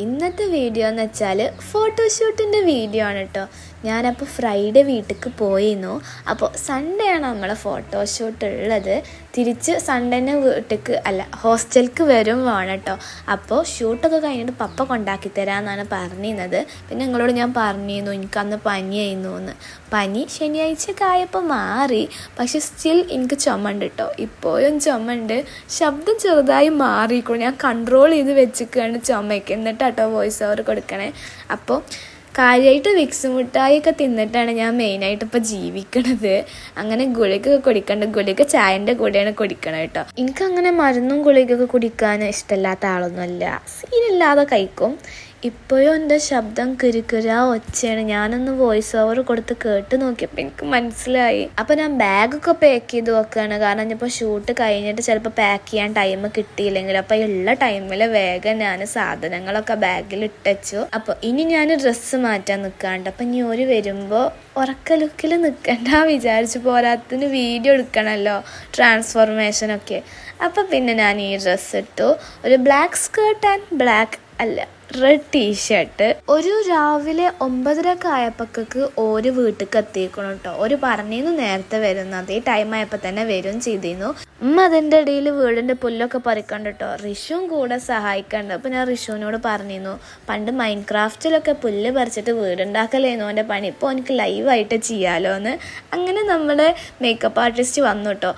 ഇന്നത്തെ വീഡിയോ എന്ന് വെച്ചാൽ ഫോട്ടോഷൂട്ടിൻ്റെ വീഡിയോ ആണ് കേട്ടോ. ഞാനപ്പോൾ ഫ്രൈഡേ വീട്ടിലേക്ക് പോയിരുന്നു. അപ്പോൾ സൺഡേ ആണ് നമ്മളെ ഫോട്ടോഷൂട്ട് ഉള്ളത്. തിരിച്ച് സൺഡേനെ വീട്ടിലേക്ക് ഹോസ്റ്റലിലേക്ക് വരും വേണം കേട്ടോ. അപ്പോൾ ഷൂട്ടൊക്കെ കഴിഞ്ഞിട്ട് പപ്പ കൊണ്ടാക്കി തരാമെന്നാണ് പറഞ്ഞിരുന്നത്. പിന്നെ നിങ്ങളോട് ഞാൻ പറഞ്ഞിരുന്നു എനിക്കന്ന് പനിയായിരുന്നു എന്ന്. പനി ശനിയാഴ്ചയൊക്കെ ആയപ്പോൾ മാറി, പക്ഷെ സ്റ്റിൽ എനിക്ക് ചുമണ്ട് കേട്ടോ. ഇപ്പോഴും ചുമണ്ട്, ശബ്ദം ചെറുതായി മാറിയിരിക്കണം. ഞാൻ കൺട്രോൾ ചെയ്ത് വെച്ചിരിക്കുകയാണ് ചുമയ്ക്ക്, എന്നിട്ടാട്ടോ വോയിസ് ഓവർ കൊടുക്കണേ. അപ്പോൾ കാര്യമായിട്ട് വിക്സ് മിഠായിയൊക്കെ തിന്നിട്ടാണ് ഞാൻ മെയിനായിട്ട് ഇപ്പോൾ ജീവിക്കണത്. അങ്ങനെ ഗുളിക കുടിക്കണ്ട, ഗുളിക ചായൻ്റെ കൂടെയാണ് കുടിക്കണത് കേട്ടോ. എനിക്കങ്ങനെ മരുന്നും ഗുളികയൊക്കെ കുടിക്കാൻ ഇഷ്ടമില്ലാത്ത ആളൊന്നുമല്ല, സീനില്ലാതെ കഴിക്കും. ഇപ്പോഴും എൻ്റെ ശബ്ദം കിരുക്കിരാ ഒച്ചയാണ്. ഞാനൊന്ന് വോയിസ് ഓവർ കൊടുത്ത് കേട്ട് നോക്കിയപ്പോൾ എനിക്ക് മനസ്സിലായി. അപ്പോൾ ഞാൻ ബാഗൊക്കെ പാക്ക് ചെയ്ത് വെക്കുകയാണ്. കാരണം ഇനിയിപ്പോൾ ഷൂട്ട് കഴിഞ്ഞിട്ട് ചിലപ്പോൾ പാക്ക് ചെയ്യാൻ ടൈം കിട്ടിയില്ലെങ്കിൽ അപ്പോൾ ഉള്ള ടൈമിൽ വേഗം ഞാൻ സാധനങ്ങളൊക്കെ ബാഗിൽ ഇട്ടച്ചു. അപ്പോൾ ഇനി ഞാൻ ഡ്രസ്സ് മാറ്റാൻ നിൽക്കാണ്ട്. അപ്പം ഇനി ഒരു വരുമ്പോൾ ഉറക്ക ലുക്കിൽ നിൽക്കണ്ട വിചാരിച്ച്, പോരാത്തിന് വീഡിയോ എടുക്കണമല്ലോ ട്രാൻസ്ഫോർമേഷനൊക്കെ. അപ്പം പിന്നെ ഞാൻ ഈ ഡ്രസ്സ് ഇട്ടു. ഒരു black skirt and red t-shirt. ഒരു രാവിലെ 9:30 ആയപ്പോഴേക്ക് ഒരു വീട്ടിലേക്ക് എത്തിക്കണം കേട്ടോ. ഒരു പറഞ്ഞിരുന്നു നേരത്തെ വരുന്നു, അതേ ടൈം ആയപ്പോൾ തന്നെ വരും ചെയ്തിരുന്നു. അതിൻ്റെ ഇടയിൽ വീടിൻ്റെ പുല്ലൊക്കെ പറിക്കണ്ട കേട്ടോ. റിഷുവും കൂടെ സഹായിക്കണ്ട്. അപ്പോൾ ഞാൻ റിഷുവിനോട് പറഞ്ഞിരുന്നു, പണ്ട് മൈൻഡ് ക്രാഫ്റ്റിലൊക്കെ പുല്ല് പറിച്ചിട്ട് വീടുണ്ടാക്കലായിരുന്നു അവൻ്റെ പണി, ഇപ്പോൾ എനിക്ക് ലൈവായിട്ട് ചെയ്യാമല്ലോ എന്ന്. അങ്ങനെ നമ്മുടെ മേക്കപ്പ് ആർട്ടിസ്റ്റ് വന്നു കേട്ടോ.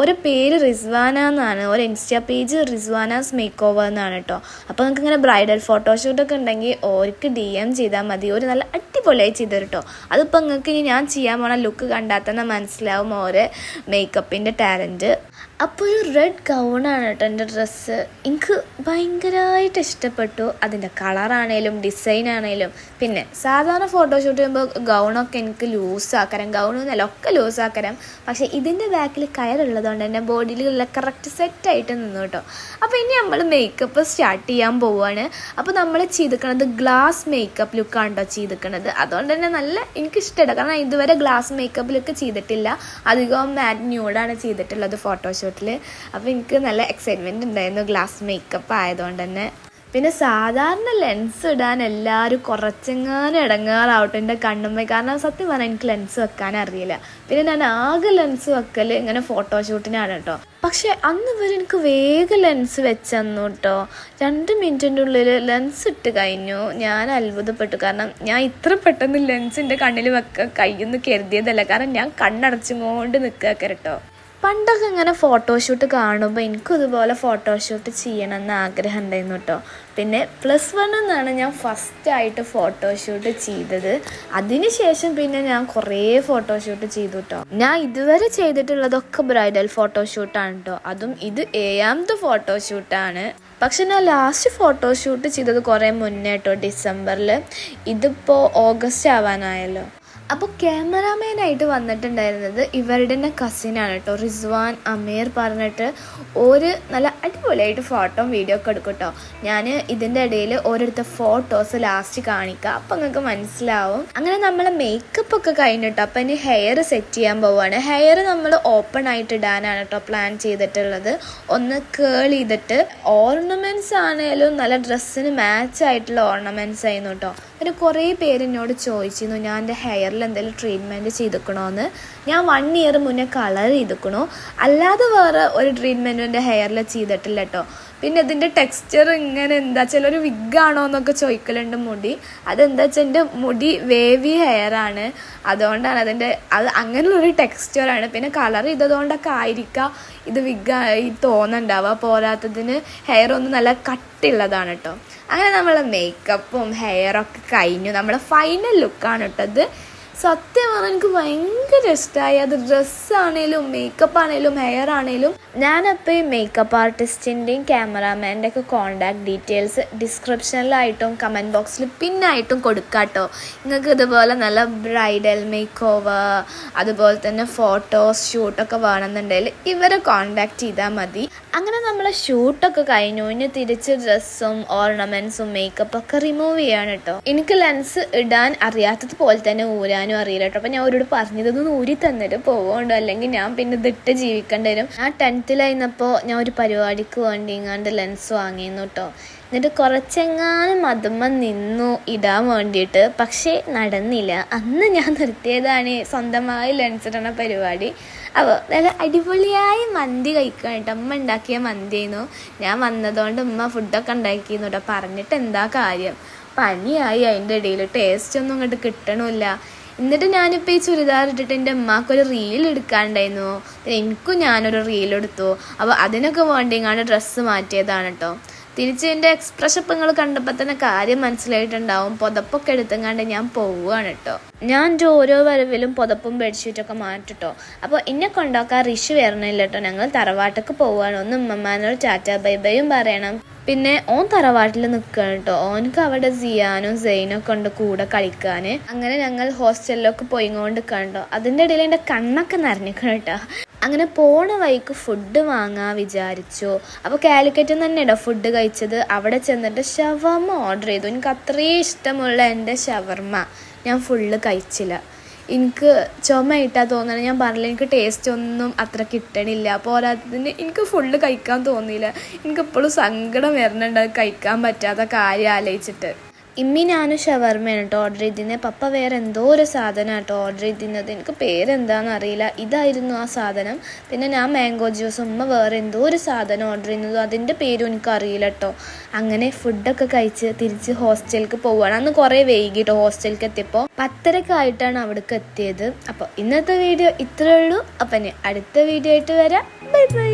ഒരു പേര് റിസ്വാന എന്നാണ്, ഒരു ഇൻസ്റ്റാ പേജ് റിസ്വാനാസ് മേക്ക് ഓവർ എന്നാണ് കേട്ടോ. അപ്പോൾ നിങ്ങൾക്ക് ഇങ്ങനെ ബ്രൈഡൽ ഫോട്ടോഷൂട്ടൊക്കെ ഉണ്ടെങ്കിൽ ഓർക്ക് DM ചെയ്താൽ മതി. ഒരു നല്ല അടിപൊളിയായി ചെയ്തു കേട്ടോ. അതിപ്പോൾ നിങ്ങൾക്ക് ഇനി ഞാൻ ചെയ്യാൻ പോണ ലുക്ക് കണ്ടാൽ തന്നെ മനസ്സിലാവും ഓരോ മേക്കപ്പിൻ്റെ ടാലൻറ്റ്. അപ്പോൾ ഒരു റെഡ് ഗൗണാണ് കേട്ടോ എൻ്റെ ഡ്രസ്സ്. എനിക്ക് ഭയങ്കരമായിട്ട് ഇഷ്ടപ്പെട്ടു. അതിൻ്റെ കളറാണേലും ഡിസൈനാണേലും. പിന്നെ സാധാരണ ഫോട്ടോഷൂട്ട് ചെയ്യുമ്പോൾ ഗൗണൊക്കെ എനിക്ക് ലൂസാക്കരം, ഗൗണെന്നല്ല ഒക്കെ ലൂസാക്കരം. പക്ഷേ ഇതിൻ്റെ ബാക്കിൽ കയറുള്ളതുകൊണ്ട് എൻ്റെ ബോഡിയിലുള്ള കറക്റ്റ് സെറ്റായിട്ട് നിന്നു കേട്ടോ. അപ്പോൾ ഇനി നമ്മൾ മേക്കപ്പ് സ്റ്റാർട്ട് ചെയ്യാൻ പോവുകയാണ്. അപ്പോൾ നമ്മൾ ചെയ്തിരിക്കണത് ഗ്ലാസ് മേക്കപ്പ് ലുക്കാണ് കേട്ടോ ചെയ്തിരിക്കണത്. അതുകൊണ്ട് തന്നെ നല്ല എനിക്കിഷ്ടമാണ്. കാരണം ഇതുവരെ ഗ്ലാസ് മേക്കപ്പ് ലുക്ക് ചെയ്തിട്ടില്ല, അധികം മാറ്റ് ന്യൂഡാണ് ചെയ്തിട്ടുള്ളത് ഫോട്ടോഷൂട്ടിൽ. അപ്പോൾ എനിക്ക് നല്ല എക്സൈറ്റ്മെൻറ്റ് ഉണ്ടായിരുന്നു ഗ്ലാസ് മേക്കപ്പ് ആയതുകൊണ്ട് തന്നെ. പിന്നെ സാധാരണ ലെൻസ് ഇടാൻ എല്ലാവരും കുറച്ചെങ്ങാനും ഇടങ്ങാറാവട്ടെ എൻ്റെ കണ്ണുമ്മ. കാരണം സത്യം പറഞ്ഞാൽ എനിക്ക് ലെൻസ് വെക്കാൻ അറിയില്ല. പിന്നെ ഞാൻ ആകെ ലെൻസ് വെക്കൽ ഇങ്ങനെ ഫോട്ടോഷൂട്ടിനാണ് കേട്ടോ. പക്ഷെ അന്ന് വരെ എനിക്ക് വേഗം ലെൻസ് വെച്ചന്നു കേട്ടോ. 2 മിനിറ്റിൻ്റെ ഉള്ളിൽ ലെൻസ് ഇട്ട് കഴിഞ്ഞു. ഞാൻ അത്ഭുതപ്പെട്ടു. കാരണം ഞാൻ ഇത്ര പെട്ടെന്ന് ലെൻസിൻ്റെ കണ്ണിൽ വെക്കാൻ കഴിയുമെന്ന് കരുതിയതല്ല. കാരണം ഞാൻ കണ്ണടച്ചുകൊണ്ട് നിൽക്കുക കേട്ടോ. പണ്ടൊക്കെ ഇങ്ങനെ ഫോട്ടോഷൂട്ട് കാണുമ്പോൾ എനിക്കും ഇതുപോലെ ഫോട്ടോഷൂട്ട് ചെയ്യണമെന്ന് ആഗ്രഹം ഉണ്ടായിരുന്നു കേട്ടോ. പിന്നെ +1 എന്നാണ് ഞാൻ ഫസ്റ്റായിട്ട് ഫോട്ടോഷൂട്ട് ചെയ്തത്. അതിനുശേഷം പിന്നെ ഞാൻ കുറേ ഫോട്ടോഷൂട്ട് ചെയ്തു കേട്ടോ. ഞാൻ ഇതുവരെ ചെയ്തിട്ടുള്ളതൊക്കെ ബ്രൈഡൽ ഫോട്ടോഷൂട്ടാണ് കേട്ടോ. അതും ഇത് 7ാമത്തെ ഫോട്ടോഷൂട്ടാണ്. പക്ഷെ ഞാൻ ലാസ്റ്റ് ഫോട്ടോഷൂട്ട് ചെയ്തത് കുറേ മുന്നേ കേട്ടോ, ഡിസംബറിൽ. ഇതിപ്പോൾ ഓഗസ്റ്റ് ആവാനായല്ലോ. അപ്പോൾ ക്യാമറാമാനായിട്ട് വന്നിട്ടുണ്ടായിരുന്നത് ഇവരുടെ തന്നെ കസിനാണ് കേട്ടോ, റിസ്വാൻ അമീർ പറഞ്ഞിട്ട്. ഒരു നല്ല അടിപൊളിയായിട്ട് ഫോട്ടോ വീഡിയോ ഒക്കെ എടുക്കും കേട്ടോ. ഞാൻ ഇതിൻ്റെ ഇടയിൽ ഓരോരുത്തർ ഫോട്ടോസ് ലാസ്റ്റ് കാണിക്കുക, അപ്പോൾ നിങ്ങൾക്ക് മനസ്സിലാവും. അങ്ങനെ നമ്മൾ മേക്കപ്പ് ഒക്കെ കഴിഞ്ഞിട്ടോ. അപ്പോൾ ഇനി ഹെയർ സെറ്റ് ചെയ്യാൻ പോവുകയാണ്. ഹെയർ നമ്മൾ ഓപ്പൺ ആയിട്ട് ഇടാനാണ് കേട്ടോ പ്ലാൻ ചെയ്തിട്ടുള്ളത്. ഒന്ന് കേൾ ചെയ്തിട്ട് ഓർണമെൻറ്റ്സ് ആണെങ്കിലും നല്ല ഡ്രസ്സിന് മാച്ച് ആയിട്ടുള്ള ഓർണമെൻറ്റ്സ് ആയിരുന്നു കേട്ടോ. പിന്നെ കുറേ പേര് എന്നോട് ചോദിച്ചിരുന്നു ഞാൻ എൻ്റെ ഹെയറിൽ എന്തെങ്കിലും ട്രീറ്റ്മെൻറ്റ് ചെയ്തിക്കണോന്ന്. ഞാൻ 1 ഇയർ മുന്നേ കളർ ചെയ്തിക്കണു, അല്ലാതെ വേറെ ഒരു ട്രീറ്റ്മെൻറ്റും എൻ്റെ ഹെയറിൽ ചെയ്തിട്ടില്ല കേട്ടോ. പിന്നെ ഇതിൻ്റെ ടെക്സ്ചർ ഇങ്ങനെ എന്താ വെച്ചാൽ ഒരു വിഗാണോ എന്നൊക്കെ ചോദിക്കലുണ്ട് മുടി. അതെന്താ വെച്ചാൽ എൻ്റെ മുടി വേവി ഹെയറാണ്, അതുകൊണ്ടാണ് അത് അങ്ങനെയുള്ളൊരു ടെക്സ്ചറാണ്. പിന്നെ കളർ ചെയ്തതുകൊണ്ടൊക്കെ ആയിരിക്കാം ഇത് വിഗായി തോന്നുന്നുണ്ടാവുക. പോരാത്തതിന് ഹെയർ ഒന്ന് നല്ല കട്ടിയുള്ളതാണ് കേട്ടോ. അങ്ങനെ നമ്മൾ മേക്കപ്പും ഹെയറൊക്കെ കഴിഞ്ഞു. നമ്മളെ ഫൈനൽ ലുക്കാണ് കേട്ടത്. സത്യം പറഞ്ഞാൽ എനിക്ക് ഭയങ്കര ഇഷ്ടമായി. അത് ഡ്രസ്സാണേലും മേക്കപ്പ് ആണേലും ഹെയർ ആണേലും. ഞാനപ്പോൾ ഈ മേക്കപ്പ് ആർട്ടിസ്റ്റിൻ്റെയും ക്യാമറാമാൻ്റെ ഒക്കെ കോൺടാക്ട് ഡീറ്റെയിൽസ് ഡിസ്ക്രിപ്ഷനിലായിട്ടും കമൻറ്റ് ബോക്സിൽ പിന്നായിട്ടും കൊടുക്കാട്ടോ. നിങ്ങൾക്ക് ഇതുപോലെ നല്ല ബ്രൈഡൽ മേക്ക് ഓവർ അതുപോലെ തന്നെ ഫോട്ടോസ് ഷൂട്ടൊക്കെ വേണമെന്നുണ്ടെങ്കിൽ ഇവരെ കോൺടാക്ട് ചെയ്താൽ മതി. അങ്ങനെ നമ്മൾ ഷൂട്ടൊക്കെ കഴിഞ്ഞു. ഇനി തിരിച്ച് ഡ്രസ്സും ഓർണമെൻറ്റ്സും മേക്കപ്പൊക്കെ റിമൂവ് ചെയ്യാണ് കേട്ടോ. എനിക്ക് ലെൻസ് ഇടാൻ അറിയാത്തത് പോലെ തന്നെ ഊരാൻ ചെയ്യാനും അറിയില്ല കേട്ടോ. അപ്പോൾ ഞാൻ അവരോട് പറഞ്ഞതൊന്നും ഊരി തന്നിട്ട് പോവുകയുണ്ടോ, അല്ലെങ്കിൽ ഞാൻ പിന്നെ ഇതിട്ട് ജീവിക്കേണ്ടി വരും. ഞാൻ 10th ഞാൻ ഒരു പരിപാടിക്ക് വേണ്ടി ഇങ്ങാണ്ട് ലെൻസ് വാങ്ങിയിരുന്നു കേട്ടോ. എന്നിട്ട് കുറച്ചെങ്ങാനും മതുമ്മ നിന്നു ഇടാൻ വേണ്ടിയിട്ട്, പക്ഷേ നടന്നില്ല. അന്ന് ഞാൻ നിർത്തിയതാണ് സ്വന്തമായി ലെൻസ് ഇടണ പരിപാടി. അപ്പോൾ നല്ല അടിപൊളിയായി മന്തി കഴിക്കാൻ കേട്ടോ. അമ്മ ഉണ്ടാക്കിയ മന്തിയായിരുന്നു. ഞാൻ വന്നതുകൊണ്ട് ഉമ്മ ഫുഡൊക്കെ ഉണ്ടാക്കിയിരുന്നു കേട്ടോ. പറഞ്ഞിട്ട് എന്താ കാര്യം, പനിയായി അതിൻ്റെ ഇടയിൽ ടേസ്റ്റ് ഒന്നും ഇങ്ങോട്ട് കിട്ടണമില്ല. എന്നിട്ട് ഞാനിപ്പോൾ ഈ ചുരിദാർ ഇട്ടിട്ട് എൻ്റെ ഉമ്മാക്കൊരു റീൽ എടുക്കാണ്ടായിരുന്നു. എനിക്കും ഞാനൊരു റീലെടുത്തു. അപ്പോൾ അതിനൊക്കെ വേണ്ടിങ്ങാണ്ട് ഡ്രസ്സ് മാറ്റിയതാണ് കേട്ടോ. തിരിച്ച് എൻ്റെ എക്സ്പ്രഷൻ നിങ്ങൾ കണ്ടപ്പോൾ തന്നെ കാര്യം മനസ്സിലായിട്ടുണ്ടാവും. പുതപ്പൊക്കെ എടുത്തെങ്ങാണ്ട് ഞാൻ പോവുകയാണ് കേട്ടോ. ഞാൻ ഓരോ വരവിലും പുതപ്പും ബെഡ്ഷീറ്റൊക്കെ മാറ്റിട്ടോ. അപ്പോൾ എന്നെ കൊണ്ടാക്കാൻ ഋഷി വരണില്ല കേട്ടോ. ഞങ്ങൾ തറവാട്ടൊക്കെ പോവുകയാണ്. ഒന്ന് ഉമ്മമാനോട് ടാറ്റാ ബൈ ബൈയും പറയണം. പിന്നെ ഓൻ തറവാട്ടിൽ നിൽക്കണം കേട്ടോ. ഓനക്ക് അവിടെ സിയാനും സെയിനൊക്കെ ഉണ്ട് കൂടെ കളിക്കാൻ. അങ്ങനെ ഞങ്ങൾ ഹോസ്റ്റലിലൊക്കെ പോയിക്കൊണ്ട് കണ്ടോ. അതിൻ്റെ ഇടയിൽ എൻ്റെ കണ്ണൊക്കെ നിറഞ്ഞിക്കണം കേട്ടോ. അങ്ങനെ പോണ വഴിക്ക് ഫുഡ് വാങ്ങാൻ വിചാരിച്ചു. അപ്പോൾ കാലിക്കറ്റിൽ നിന്ന് തന്നെയാണോ ഫുഡ് കഴിച്ചത്. അവിടെ ചെന്നിട്ട് ഷവർമ്മ ഓർഡർ ചെയ്തു. എനിക്ക് അത്രയും ഇഷ്ടമുള്ള എൻ്റെ ഷവർമ്മ ഞാൻ ഫുള്ള് കഴിച്ചില്ല. എനിക്ക് ചുമയിട്ടാ തോന്നണം. ഞാൻ പറഞ്ഞില്ല, എനിക്ക് ടേസ്റ്റ് ഒന്നും അത്ര കിട്ടണില്ല. പോരാത്തതിന് എനിക്ക് ഫുള്ള് കഴിക്കാൻ തോന്നിയില്ല. എനിക്കിപ്പോഴും സങ്കടം വരുന്നുണ്ട് അത് കഴിക്കാൻ പറ്റാത്ത കാര്യം ആലോചിച്ചിട്ട്. ഇമ്മി ഞാനും ഷവർമ്മയാണ് കേട്ടോ ഓർഡർ ചെയ്തിരുന്നത്. പപ്പ വേറെ എന്തോ ഒരു സാധനം കേട്ടോ ഓർഡർ ചെയ്തിരുന്നത്. എനിക്ക് പേരെന്താണെന്ന് അറിയില്ല. ഇതായിരുന്നു ആ സാധനം. പിന്നെ ഞാൻ മാംഗോ ജ്യൂസ്, ഉമ്മ വേറെ എന്തോ ഒരു സാധനം ഓർഡർ ചെയ്യുന്നത്. അതിൻ്റെ പേരും എനിക്ക് അറിയില്ല കേട്ടോ. അങ്ങനെ ഫുഡൊക്കെ കഴിച്ച് തിരിച്ച് ഹോസ്റ്റലിലേക്ക് പോവുകയാണ്. അന്ന് കുറേ വൈകിട്ടോ ഹോസ്റ്റലിലേക്ക് എത്തിയപ്പോൾ 10:30 അവിടേക്ക് എത്തിയത്. അപ്പോൾ ഇന്നത്തെ വീഡിയോ ഇത്രയേ ഉള്ളൂ. അപ്പം അടുത്ത വീഡിയോ ആയിട്ട് വരാം. Bye bye.